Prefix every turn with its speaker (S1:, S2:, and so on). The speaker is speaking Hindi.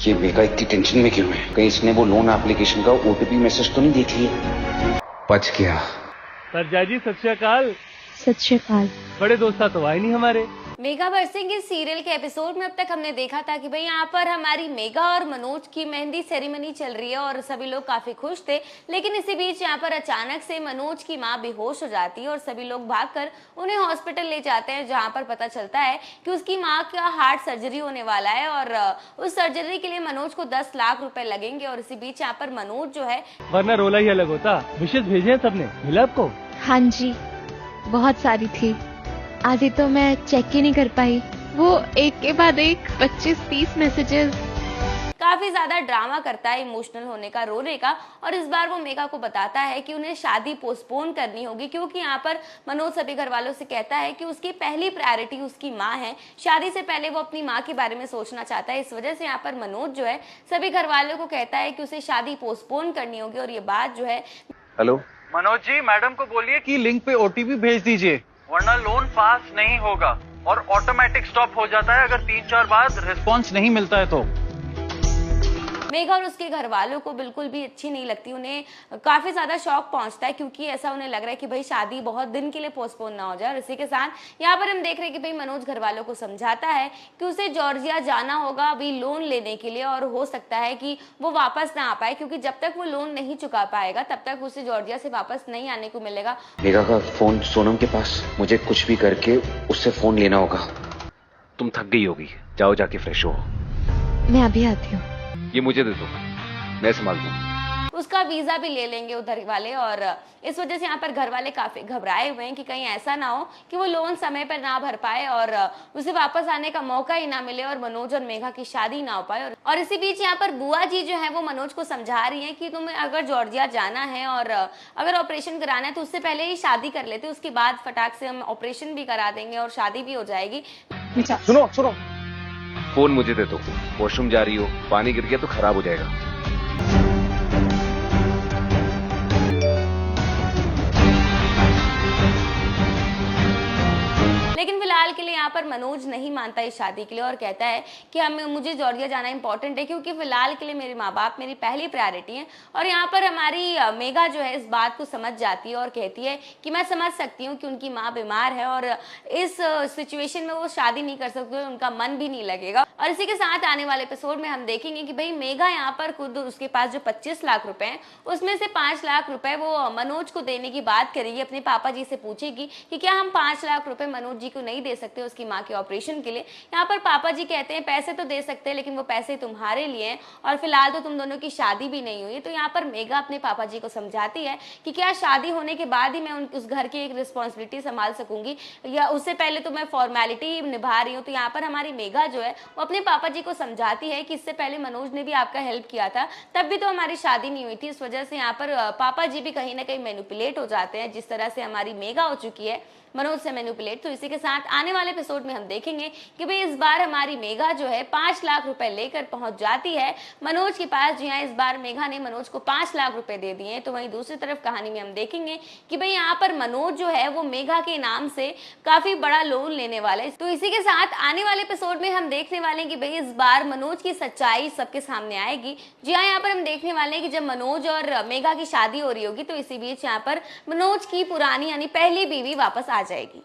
S1: ये मेगा इतनी टेंशन में क्यों है? कहीं इसने वो लोन एप्लीकेशन का ओटीपी मैसेज तो नहीं देख लिया? बच गया।
S2: सरजा जी सत श्री अकाल।
S3: सत श्री अकाल।
S2: बड़े दोस्त तो आए नहीं हमारे।
S4: मेगा बरसिंग इस सीरियल के एपिसोड में अब तक हमने देखा था कि भाई यहाँ पर हमारी मेगा और मनोज की मेहंदी सेरेमनी चल रही है और सभी लोग काफी खुश थे। लेकिन इसी बीच यहाँ पर अचानक से मनोज की माँ बेहोश हो जाती है और सभी लोग भागकर उन्हें हॉस्पिटल ले जाते हैं, जहाँ पर पता चलता है कि उसकी माँ का हार्ट सर्जरी होने वाला है और उस सर्जरी के लिए मनोज को 10 लाख रुपए लगेंगे। और इसी बीच यहाँ पर मनोज जो है,
S2: वरना रोला ही अलग होता। विशेष भेजे हैं सबने, मिला आपको?
S3: हाँ जी, बहुत सारी थी। आज ही तो मैं चेक ही नहीं कर पाई। वो एक के बाद एक 25-30 मैसेजेस।
S4: काफी ज्यादा ड्रामा करता है इमोशनल होने का, रोने का। और इस बार वो मेगा को बताता है कि उन्हें शादी पोस्टपोन करनी होगी, क्योंकि यहाँ पर मनोज सभी घर वालों से कहता है कि उसकी पहली प्रायोरिटी उसकी माँ है। शादी से पहले वो अपनी माँ के बारे में सोचना चाहता है। इस वजह से यहाँ पर मनोज जो है सभी घर वालों को कहता है कि उसे शादी पोस्टपोन करनी होगी। और ये बात जो है,
S1: हेलो
S5: मनोज जी, मैडम को बोलिए कि लिंक पे ओटीपी भेज दीजिए, वरना लोन पास नहीं होगा और ऑटोमेटिक स्टॉप हो जाता है अगर 3-4 बार रिस्पांस नहीं मिलता है तो।
S4: मेगा और उसके घर वालों को बिल्कुल भी अच्छी नहीं लगती। उन्हें काफी ज्यादा शॉक पहुंचता है, क्योंकि ऐसा उन्हें लग रहा है कि भाई शादी बहुत दिन के लिए पोस्टपोन ना हो जाए। और इसी के साथ यहाँ पर हम देख रहे हैं कि भाई मनोज घर वालों को समझाता है कि उसे जॉर्जिया जाना होगा अभी लोन लेने के लिए, और हो सकता है कि वो वापस ना आ पाए, क्योंकि जब तक वो लोन नहीं चुका पाएगा तब तक उसे जॉर्जिया से वापस नहीं आने को मिलेगा।
S1: मेगा का फोन सोनम के पास, मुझे कुछ भी करके उससे फोन लेना होगा। तुम थक गई होगी, जाओ जाके फ्रेश हो।
S3: मैं अभी आती हूँ।
S1: ये मुझे दे दो, मैं संभाल दूँ।
S4: उसका वीजा भी ले लेंगे उधर वाले। और इस वजह से यहाँ पर घर वाले काफी घबराए हुए हैं कि कहीं ऐसा ना हो कि वो लोन समय पर ना भर पाए और उसे वापस आने का मौका ही ना मिले और मनोज और मेघा की शादी ना हो पाए। और इसी बीच यहाँ पर बुआ जी जो है वो मनोज को समझा रही हैं कि तुम्हें अगर जॉर्जिया जाना है और अगर ऑपरेशन कराना है तो उससे पहले ही शादी कर लेते, उसके बाद फटाक से हम ऑपरेशन भी करा देंगे और शादी भी हो जाएगी।
S5: सुनो सुनो,
S1: फोन मुझे दे दो, वॉशरूम जा रही हो, पानी गिर गया तो खराब हो जाएगा।
S4: लेकिन फिलहाल के लिए यहाँ पर मनोज नहीं मानता इस शादी के लिए और कहता है कि मुझे जॉर्जिया जाना इंपॉर्टेंट है, क्योंकि फिलहाल के लिए मेरे माँ बाप मेरी पहली प्रायोरिटी है। और यहाँ पर हमारी मेगा जो है इस बात को समझ जाती है और कहती है कि मैं समझ सकती हूँ कि उनकी माँ बीमार है और इस सिचुएशन में वो शादी नहीं कर सकते, उनका मन भी नहीं लगेगा। और इसी के साथ आने वाले एपिसोड में हम देखेंगे कि भाई मेगा यहाँ पर खुद उसके पास जो 25 लाख रुपए हैं उसमें से 5 लाख रुपए वो मनोज को देने की बात करेगी। अपने पापा जी से पूछेगी कि क्या हम 5 लाख रुपए मनोज जी को नहीं दे सकते उसकी माँ के ऑपरेशन के लिए। यहाँ पर पापा जी कहते हैं पैसे तो दे सकते हैं, लेकिन वो पैसे तुम्हारे लिए हैं और फिलहाल तो तुम दोनों की शादी भी नहीं हुई। तो यहाँ पर मेगा अपने पापा जी को समझाती है कि क्या शादी होने के बाद ही मैं उस घर की एक रिस्पॉन्सिबिलिटी संभाल सकूंगी, या उससे पहले तो मैं फॉर्मेलिटी निभा रही हूँ। तो यहाँ पर हमारी मेगा जो है वो अपने पापा जी को समझाती है कि इससे पहले मनोज ने भी आपका हेल्प किया था, तब भी तो हमारी शादी नहीं हुई थी। इस वजह से यहाँ पर पापा जी भी कहीं ना कहीं मैनिपुलेट हो जाते हैं, जिस तरह से हमारी मेगा हो चुकी है मनोज से मैनिपुलेट। तो इसी के साथ आने वाले एपिसोड में हम देखेंगे कि भाई इस बार हमारी मेगा जो है 5 लाख रुपए लेकर पहुंच जाती है मनोज के पास। जी हाँ, इस बार मेगा ने मनोज को 5 लाख रुपए दे दिए। तो वहीं दूसरी तरफ कहानी में हम देखेंगे कि भाई यहाँ पर मनोज जो है वो मेगा के नाम से काफी बड़ा लोन लेने वाला है। तो इसी के साथ आने वाले एपिसोड में हम देखने वाले हैं कि भाई इस बार मनोज की सच्चाई सबके सामने आएगी। जी हाँ, यहाँ पर हम देखने वाले हैं कि जब मनोज और मेगा की शादी हो रही होगी तो इसी बीच यहाँ पर मनोज की पुरानी यानी पहली बीवी वापस आ जाएगी।